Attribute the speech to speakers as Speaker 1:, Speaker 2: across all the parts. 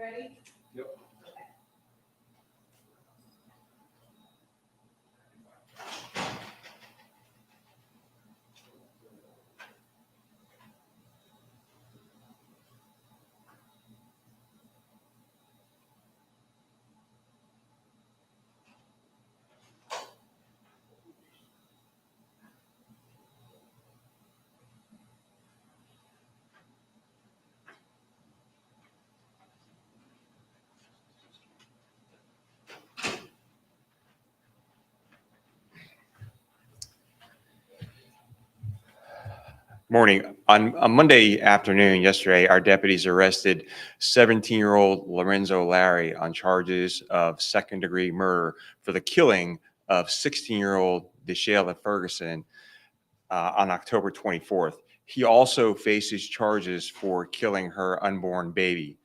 Speaker 1: ready?
Speaker 2: Yep.
Speaker 1: Okay.
Speaker 3: Morning. On Monday afternoon, yesterday, our deputies arrested 17-year-old Lorenzo Larry on charges of second-degree murder for the killing of 16-year-old DeShayla Ferguson on October 24th. He also faces charges for killing her unborn baby.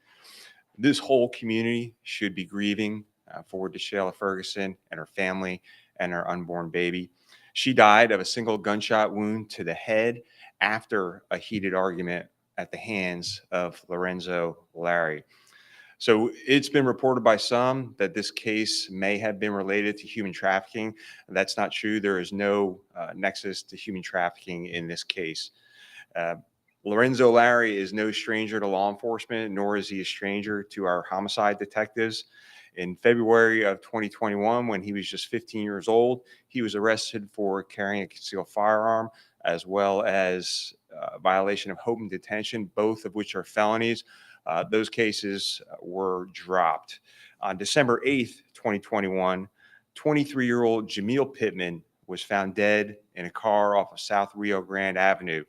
Speaker 3: This whole community should be grieving for DeShayla Ferguson and her family and her unborn baby. She died of a single gunshot wound to the head after a heated argument at the hands of Lorenzo Larry. So it's been reported by some that this case may have been related to human trafficking. That's not true. There is no nexus to human trafficking in this case. Lorenzo Larry is no stranger to law enforcement, nor is he a stranger to our homicide detectives. In February of 2021, when he was just 15 years old, he was arrested for carrying a concealed firearm, as well as violation of home detention, both of which are felonies. Those cases were dropped. On December 8th, 2021, 23-year-old Jamil Pittman was found dead in a car off of South Rio Grande Avenue.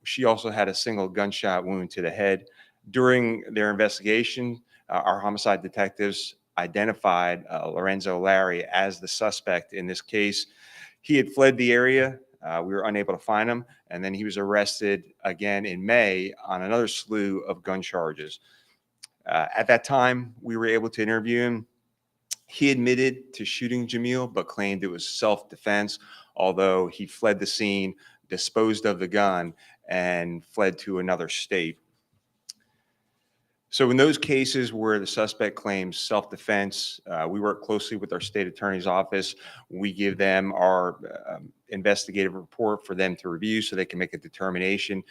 Speaker 3: She also had a single gunshot wound to the head. During their investigation, our homicide detectives identified Lorenzo Larry as the suspect in this case. He had fled the area. We were unable to find him. And then he was arrested again in May on another slew of gun charges. At that time, we were able to interview him. He admitted to shooting Jamil, but claimed it was self-defense, although he fled the scene, disposed of the gun, and fled to another state. So in those cases where the suspect claims self-defense, we work closely with our state attorney's office. We give them our investigative report for them to review so they can make a determination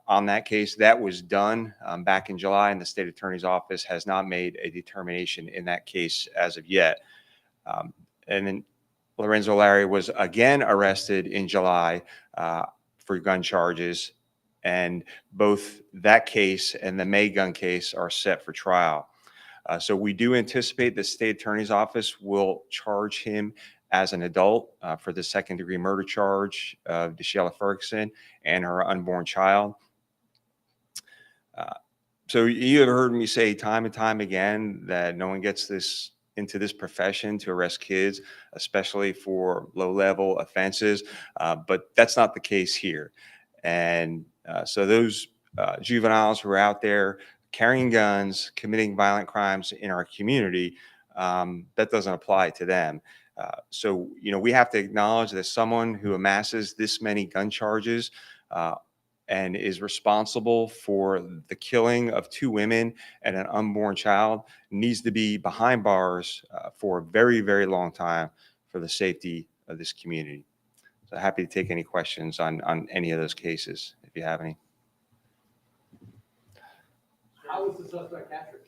Speaker 3: on that case. That was done back in July, and the state attorney's office has not made a determination in that case as of yet. And then Lorenzo Larry was again arrested in July for gun charges, and both that case and the May gun case are set for trial. So we do anticipate the state attorney's office will charge him as an adult for the second-degree murder charge of DeShayla Ferguson and her unborn child. So you have heard me say time and time again that no one gets into this profession to arrest kids, especially for low-level offenses, but that's not the case here. And so those juveniles who are out there carrying guns, committing violent crimes in our community, that doesn't apply to them. So, we have to acknowledge that someone who amasses this many gun charges and is responsible for the killing of 2 women and an unborn child needs to be behind bars for a very, very long time for the safety of this community. So happy to take any questions on any of those cases, if you have any.
Speaker 2: How was the suspect captured?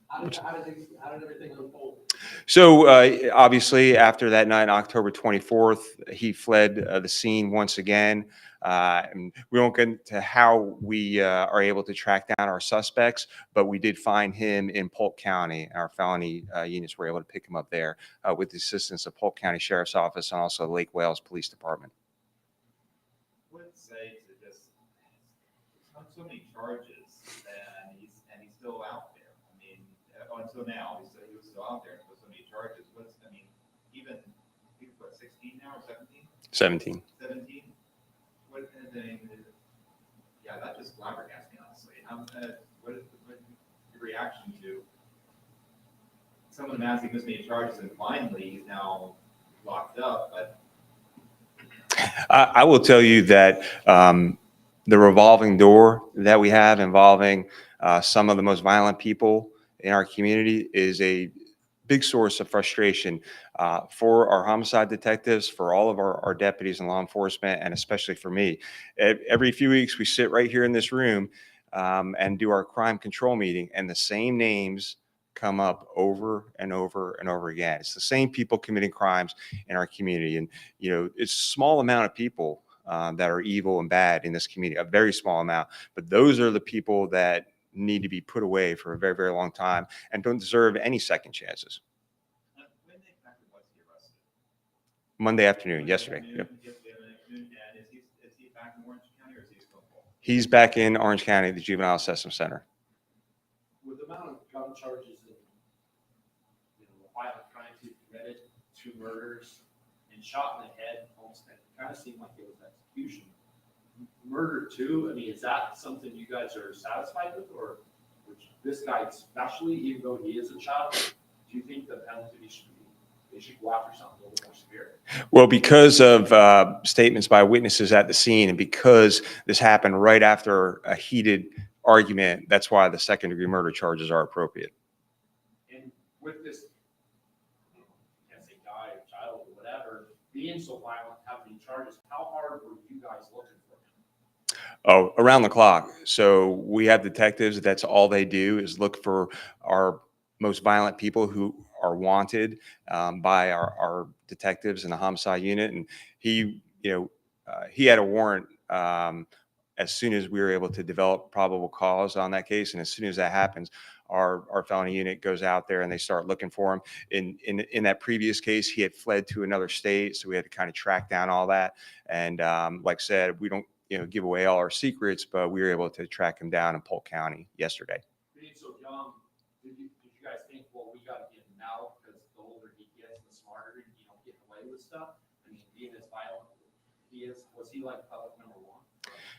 Speaker 2: How did everything unfold?
Speaker 3: So obviously, after that night, October 24th, he fled the scene once again. And we won't get into how we are able to track down our suspects, but we did find him in Polk County. Our felony units were able to pick him up there with the assistance of Polk County Sheriff's Office and also Lake Wales Police Department.
Speaker 4: What would say to just so many charges and he's still out there? I mean, until now, he was still out there with so many charges. Even 16 now or 17?
Speaker 3: 17.
Speaker 4: 17. Yeah, that just flabbergasted me, honestly. What is your reaction to someone amassing this many charges and finally he's now locked up? But
Speaker 3: I will tell you that the revolving door that we have involving some of the most violent people in our community is a big source of frustration for our homicide detectives, for all of our deputies and law enforcement, and especially for me. Every few weeks, we sit right here in this room and do our crime control meeting, and the same names come up over and over and over again. It's the same people committing crimes in our community. And, it's a small amount of people that are evil and bad in this community, a very small amount. But those are the people that need to be put away for a very, very long time and don't deserve any second chances.
Speaker 4: When exactly was he arrested?
Speaker 3: Monday afternoon, yesterday. Yep.
Speaker 4: Yesterday afternoon, and is he back in Orange County or is he still in Baltimore?
Speaker 3: He's back in Orange County, the Juvenile Assessment Center.
Speaker 2: With the amount of gun charges and, violent crimes he committed, 2 murders, and shot in the head, almost kind of seemed like it was execution. Murder too, I mean, is that something you guys are satisfied with, or which this guy especially, even though he is a child, do you think the penalty they should go after something a little more severe?
Speaker 3: Well, because of statements by witnesses at the scene, and because this happened right after a heated argument, that's why the second-degree murder charges are appropriate.
Speaker 2: And with this, I can't say guy or child or whatever, being so violent, having charges, how hard were you guys looking for him?
Speaker 3: Oh, around the clock. So we have detectives. That's all they do is look for our most violent people who are wanted by our detectives in the homicide unit. And he, he had a warrant as soon as we were able to develop probable cause on that case. And as soon as that happens, our felony unit goes out there and they start looking for him. In that previous case, he had fled to another state, so we had to kind of track down all that. And like I said, we don't give away all our secrets, but we were able to track him down in Polk County yesterday.
Speaker 2: Being so young, did you guys think, well, we got to get him now because the older he gets, the smarter he don't get away with stuff? I mean, being as violent he is, was he like public number 1?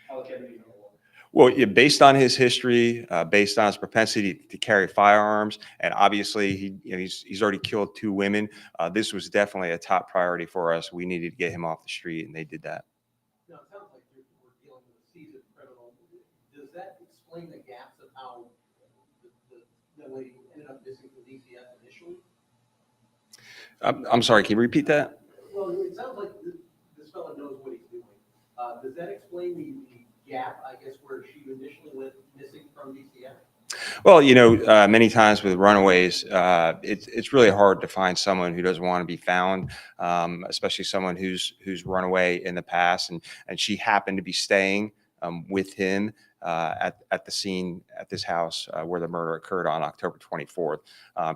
Speaker 2: Public enemy number 1?
Speaker 3: Well, yeah, based on his history, based on his propensity to carry firearms, and obviously he's already killed 2 women. This was definitely a top priority for us. We needed to get him off the street, and they did that.
Speaker 2: Now, it sounds like we're dealing with a seasoned criminal. Does that explain the gaps of how the lady ended up missing from DCF initially?
Speaker 3: I'm sorry, can you repeat that?
Speaker 2: Well, it sounds like this fellow knows what he's doing. Does that explain the gap, I guess, where she initially went missing from DCF?
Speaker 3: Well, many times with runaways, it's really hard to find someone who doesn't want to be found, especially someone who's run away in the past. And she happened to be staying with him at the scene at this house where the murder occurred on October 24th.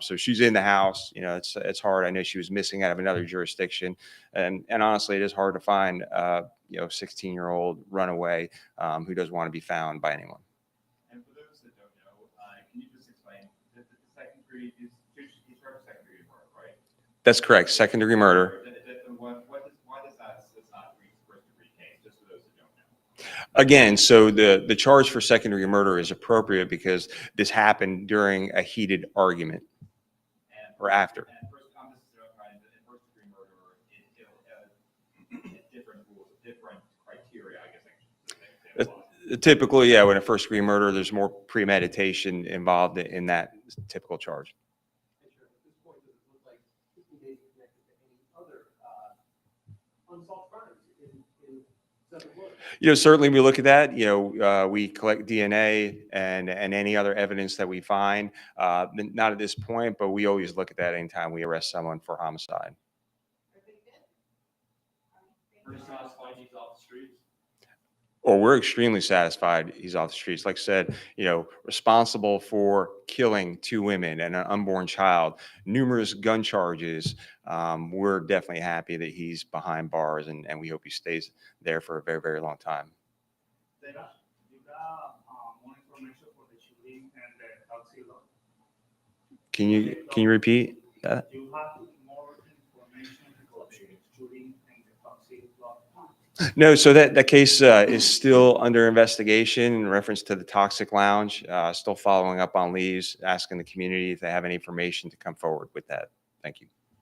Speaker 3: So she's in the house. It's hard. I know she was missing out of another jurisdiction, and honestly, it is hard to find 16-year-old runaway who doesn't want to be found by anyone.
Speaker 4: And for those that don't know, can you just explain the second degree? He's charged second degree murder, right?
Speaker 3: That's correct. Second-degree murder.
Speaker 4: Why does that's not first degree case? Just for those that don't know.
Speaker 3: Again, so the charge for second-degree murder is appropriate because this happened during a heated argument or after.
Speaker 4: And first degree murder, different rules, different criteria, I guess.
Speaker 3: Typically, yeah, when a first-degree murder, there's more premeditation involved in that typical charge.
Speaker 2: At this point, does it look like he may be connected to any other unsolved crimes in Southern Florida?
Speaker 3: Certainly we look at that. We collect DNA and any other evidence that we find. Not at this point, but we always look at that anytime we arrest someone for homicide.
Speaker 2: Pretty satisfied he's off the streets?
Speaker 3: Or we're extremely satisfied he's off the streets. Like I said, responsible for killing 2 women and an unborn child, numerous gun charges. We're definitely happy that he's behind bars, and we hope he stays there for a very, very long time.
Speaker 1: You got more information for the shooting and the taxi lot?
Speaker 3: Can you repeat that?
Speaker 1: You have more information for the shooting and the taxi lot?
Speaker 3: No, so that case is still under investigation in reference to the Toxic Lounge. Still following up on leads, asking the community if they have any information to come forward with that. Thank you.